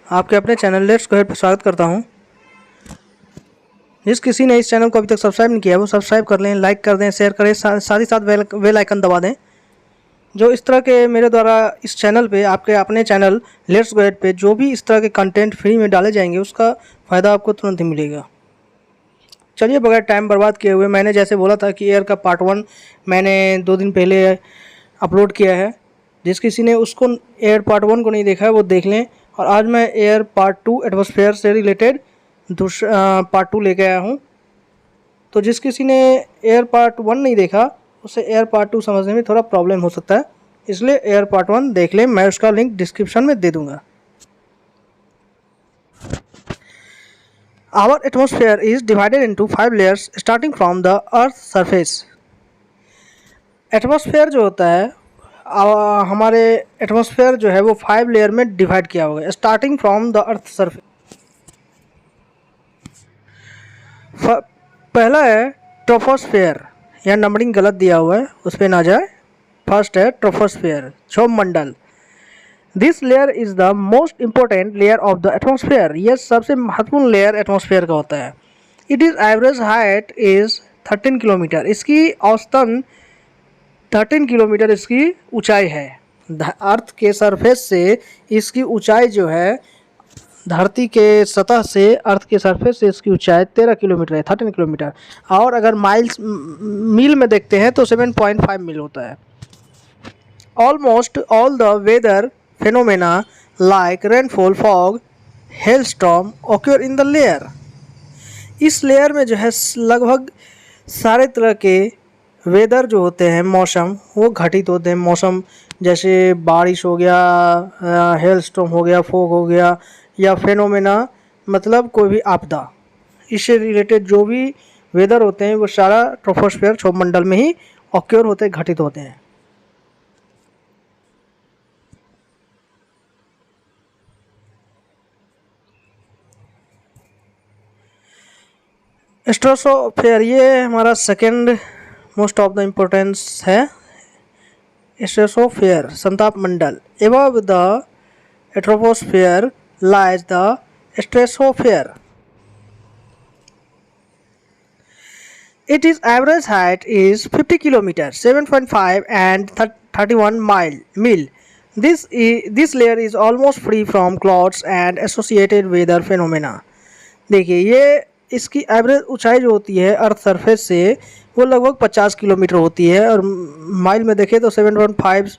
आपके अपने channel let's go head पर स्वागत करता हूं। जिस किसी ने इस चैनल को अभी तक सब्सक्राइब नहीं किया वो सब्सक्राइब कर लें, लाइक कर दें, शेयर करें, साथ ही साथ बेल आइकन दबा दें। जो इस तरह के मेरे द्वारा इस चैनल पे आपके अपने चैनल लेट्स गो हेड पे जो भी इस तरह के कंटेंट फ्री में डाले जाएंगे उसका फ़ायदा आपको तुरंत ही मिलेगा। चलिए बगैर टाइम बर्बाद किए हुए, मैंने जैसे बोला था कि एयर का पार्ट 1 मैंने 2 दिन पहले अपलोड किया है। जिस किसी ने उसको एयर पार्ट 1 को नहीं देखा है वो देख लें। और आज मैं एयर पार्ट 2 एटमॉस्फेयर से रिलेटेड पार्ट 2 लेके आया हूँ। तो जिस किसी ने एयर पार्ट 1 नहीं देखा उसे एयर पार्ट 2 समझने में थोड़ा प्रॉब्लम हो सकता है, इसलिए एयर पार्ट 1 देख लें। मैं उसका लिंक डिस्क्रिप्शन में दे दूँगा। Our atmosphere is divided into 5 layers starting from the earth surface. Atmosphere जो होता है हमारे एटमॉस्फेयर जो है वो 5 लेयर में डिवाइड किया हुआ है starting from the earth surface. पहला है ट्रोपोस्फेयर, यहाँ नंबरिंग गलत दिया हुआ है उस पर ना जाए। फर्स्ट है ट्रोपोस्फेयर, क्षोभमंडल। This layer is the most important layer of the atmosphere. यह सबसे महत्वपूर्ण लेयर एटमॉस्फेयर का होता है। It is average height is 13 kilometre. इसकी औसतन 13 किलोमीटर इसकी ऊंचाई है। अर्थ के सरफेस से इसकी ऊंचाई जो है, धरती के सतह से अर्थ के सरफेस से इसकी ऊंचाई 13 किलोमीटर है, 13 किलोमीटर। और अगर मील में देखते हैं तो 7.5 मील होता है। Almost all the weather phenomena like rainfall, fog, hailstorm occur in the layer. इस लेयर में जो है लगभग सारे तरह के वेदर जो होते हैं, मौसम, वो घटित होते हैं। मौसम जैसे बारिश हो गया, हेलस्टॉर्म हो गया, फॉग हो गया, या फेनोमेना मतलब कोई भी आपदा, इससे रिलेटेड जो भी वेदर होते हैं वो सारा ट्रोपोस्फेयर क्षोभमंडल में ही ऑक्योर होते हैं, घटित होते हैं। स्ट्रेटोस्फेयर ये हमारा second most of the importance है। स्ट्रेटोस्फेयर संताप मंडल। Above the troposphere lies the stratosphere. It is average height is 50 kilometer, 7.5 and 31 mil. This layer is almost free from clouds and associated weather phenomena. देखिए ये इसकी average ऊंचाई जो होती है अर्थ सरफेस से वो लगभग 50 किलोमीटर होती है, और माइल में देखें तो 7.5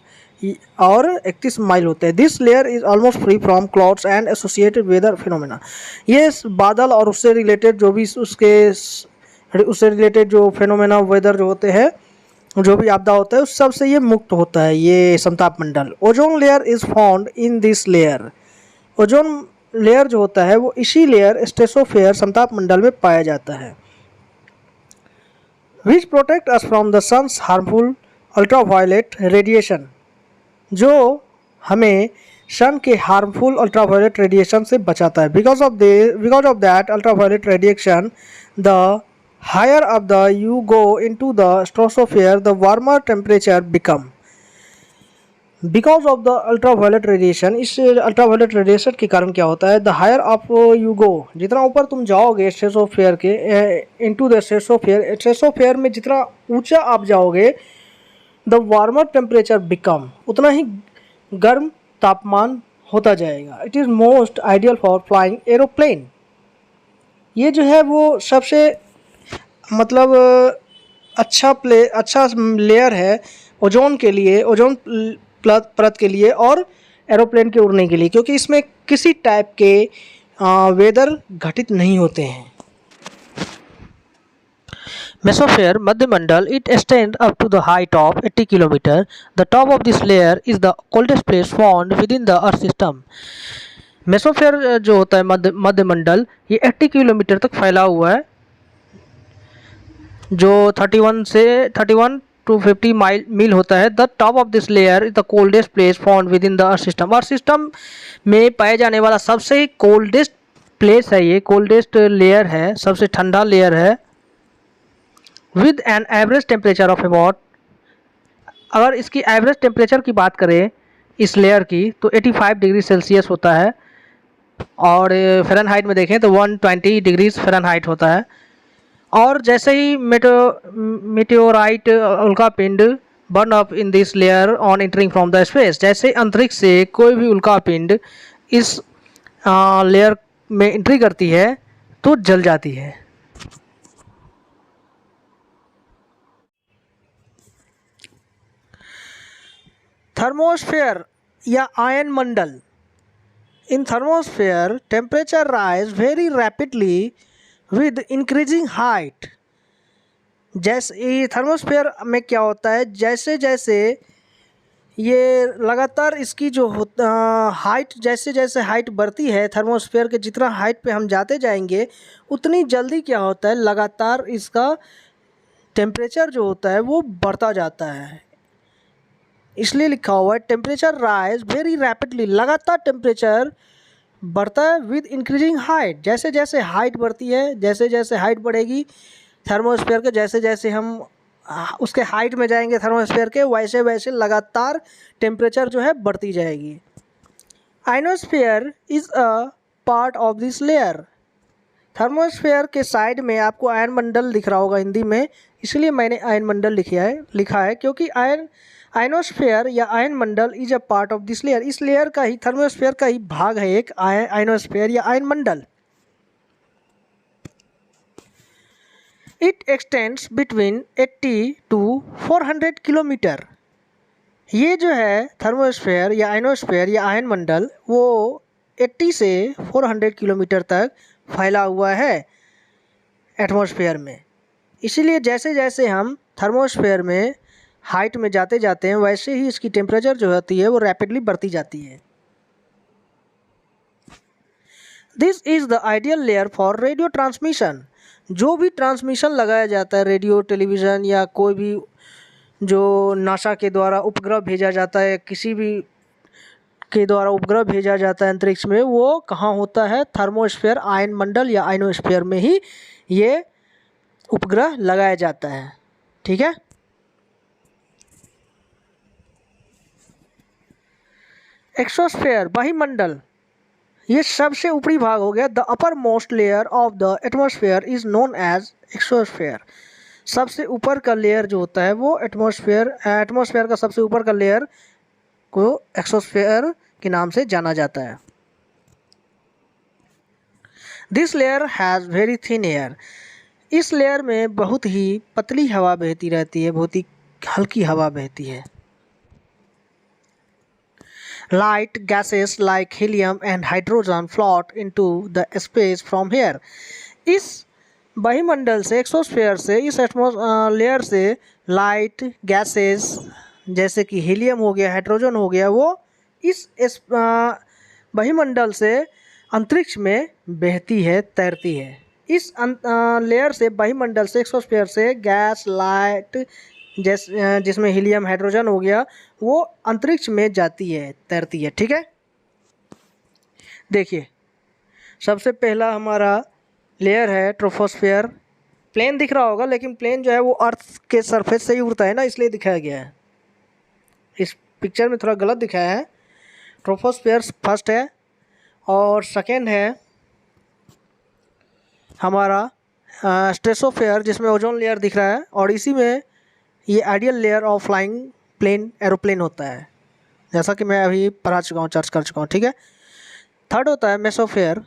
और 31 माइल होते हैं। This layer is almost free from clouds and associated weather phenomena. ये बादल और उससे रिलेटेड जो भी उससे रिलेटेड जो फेनोमेना वेदर जो होते हैं, जो भी आपदा होता है उस सब से ये मुक्त होता है ये समताप मंडल। Ozone layer is found in this layer. Ozone layer जो होता है वो इसी लेयर स्ट्रेटोस्फेयर समताप मंडल में पाया जाता है। Which protect us from the sun's harmful ultraviolet radiation, जो हमें सन के हार्मफुल अल्ट्रावायलेट रेडिएशन से बचाता है। Because of that ultraviolet radiation, the higher up the you go into the stratosphere, the warmer temperature become. Because of the ultraviolet radiation, इस ultraviolet radiation के कारण क्या होता है, the higher up you go, जितना ऊपर तुम जाओगे स्ट्रेटोस्फेयर के इनटू द स्ट्रेटोस्फेयर में जितना ऊंचा आप जाओगे, द वार्मर टेम्परेचर बिकम, उतना ही गर्म तापमान होता जाएगा। It is most ideal for flying aeroplane. ये जो है वो सबसे मतलब अच्छा लेयर है ओजोन के लिए, ओजोन परत के लिए और एरोप्लेन के उड़ने के लिए, क्योंकि इसमें किसी टाइप के वेदर घटित नहीं होते हैं। मेसोस्फेयर मध्यमंडल, it extend up to the height of 80 kilometre. The top of this layer is the coldest place found within the earth system. Mesosphere जो होता है मध्यमंडल, ये 80 किलोमीटर तक फैला हुआ है, जो 31 to 50 मील होता है। The top of this layer is the coldest place found within the earth system. Earth system में पाए जाने वाला सबसे कोल्डेस्ट प्लेस है, ये कोल्डेस्ट लेयर है, सबसे ठंडा लेयर है। With an average temperature of about, अगर इसकी एवरेज टेम्परेचर की बात करें इस लेयर की तो 85 डिग्री सेल्सियस होता है। और फ़ारेनहाइट में देखें तो 120 डिग्रीज फ़ारेनहाइट होता है। और जैसे ही मेटेओराइट उल्कापिंड burn up in this layer on entering from the space, जैसे अंतरिक्ष से कोई भी उल्कापिंड इस लेयर में एंट्री करती है तो जल जाती है। थर्मोस्फेयर या आयन मंडल। इन thermosphere temperature rise very rapidly with increasing height. जैसे थर्मोस्फेयर में क्या होता है, जैसे जैसे ये लगातार इसकी जो हाइट, जैसे जैसे हाइट बढ़ती है थर्मोस्फेयर के, जितना हाइट पे हम जाते जाएंगे उतनी जल्दी क्या होता है, लगातार इसका टेम्परेचर जो होता है वो बढ़ता जाता है। इसलिए लिखा हुआ है टेम्परेचर राइज वेरी रैपिडली, लगातार टेम्परेचर बढ़ता है विद इंक्रीजिंग हाइट। जैसे जैसे हाइट बढ़ती है, जैसे जैसे हाइट बढ़ेगी थर्मोस्फेयर के, जैसे जैसे हम उसके हाइट में जाएंगे थर्मोस्फेयर के, वैसे वैसे लगातार टेम्परेचर जो है बढ़ती जाएगी। Ionosphere is a part of this layer. Thermosphere के साइड में आपको आयन मंडल दिख रहा होगा हिंदी में, इसलिए मैंने आयन मंडल लिखा है क्योंकि आयनोस्फेयर या आयन मंडल is a part of this layer. इस लेयर का ही, थर्मोस्फेयर का ही भाग है एक आयनोस्फेयर या आयन मंडल। It extends between 80 to 400 kilometre. ये जो है थर्मोस्फेयर या आयनोस्फेयर या आयन मंडल वो 80 से 400 किलोमीटर तक फैला हुआ है एटमॉस्फेयर में। इसीलिए जैसे जैसे हम थर्मोस्फेयर में हाइट में जाते जाते हैं वैसे ही इसकी टेम्परेचर जो होती है वो रैपिडली बढ़ती जाती है। This is the ideal layer for radio transmission. जो भी ट्रांसमिशन लगाया जाता है, रेडियो, टेलीविज़न या कोई भी जो नासा के द्वारा उपग्रह भेजा जाता है, किसी भी के द्वारा उपग्रह भेजा जाता है अंतरिक्ष में, वो कहाँ होता है, थर्मोस्फेयर, आयन मंडल या आयनोस्फेयर में ही ये उपग्रह लगाया जाता है। ठीक है। एक्सोस्फेयर, वायुमंडल, ये सबसे ऊपरी भाग हो गया। The upper most layer of the atmosphere is known as exosphere. सबसे ऊपर का लेयर जो होता है वो एटमॉस्फेयर का सबसे ऊपर का लेयर को एक्सोस्फेयर के नाम से जाना जाता है। This layer has very thin air. इस लेयर में बहुत ही पतली हवा बहती रहती है, बहुत ही हल्की हवा बहती है। Light gases like helium and hydrogen float into the space from here. इस वायुमंडल से, एक्सोस्फेयर से, इस लेयर से लाइट गैसेस जैसे कि हीलियम हो गया, हाइड्रोजन हो गया, वो इस वायुमंडल से अंतरिक्ष में बहती है, तैरती है। इस लेयर से, वायुमंडल से, एक्सोस्फेयर से गैस, लाइट जिसमें हीलियम, हाइड्रोजन हो गया, वो अंतरिक्ष में जाती है, तैरती है। ठीक है। देखिए, सबसे पहला हमारा लेयर है ट्रोपोस्फेयर। प्लेन दिख रहा होगा, लेकिन प्लेन जो है वो अर्थ के सरफेस से ही उड़ता है ना, इसलिए दिखाया गया है। इस पिक्चर में थोड़ा गलत दिखाया है। ट्रोपोस्फेयर फर्स्ट है और सेकेंड है हमारा स्ट्रेटोस्फेयर, जिसमें ओजोन लेयर दिख रहा है, और इसी में ये ideal layer of flying plane, aeroplane होता है, जैसा कि मैं अभी पढ़ा चुका हूँ, चर्च कर चुका हूँ। ठीक है। थर्ड होता है मेसोस्फेयर,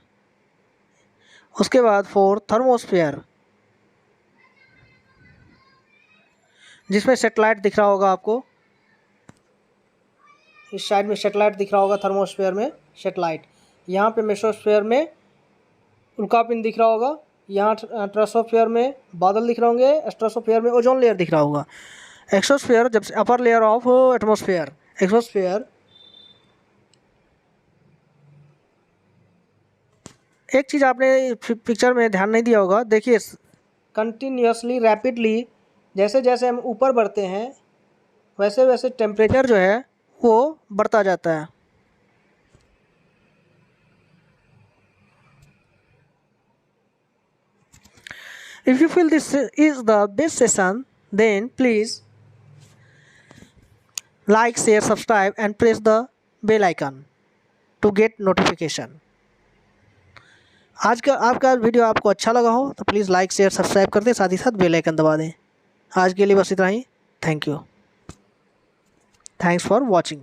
उसके बाद फोर्थ थर्मोस्फेयर, जिसमें सेटेलाइट दिख रहा होगा आपको, इस साइड में सेटेलाइट दिख रहा होगा, थर्मोस्फेयर में सेटेलाइट। यहाँ पे मेसोस्फेयर में उल्कापिंड दिख रहा होगा, यहाँ ट्रोपोस्फेयर में बादल दिख रहे होंगे, स्ट्रेटोस्फेयर में ओजोन लेयर दिख रहा होगा। एक्सोस्फेयर जब से upper layer of atmosphere. Exosphere, एक चीज़ आपने पिक्चर में ध्यान नहीं दिया होगा, देखिए कंटिन्यूसली रैपिडली जैसे जैसे हम ऊपर बढ़ते हैं वैसे वैसे टेम्परेचर जो है वो बढ़ता जाता है। If you feel this is the best session, then please like, share, subscribe and press the bell icon to get notification. आज का आपका वीडियो आपको अच्छा लगा हो तो प्लीज़ लाइक शेयर सब्सक्राइब कर दें, साथ ही साथ बेल आइकन दबा दें। आज के लिए बस इतना ही। Thank you. Thanks for watching.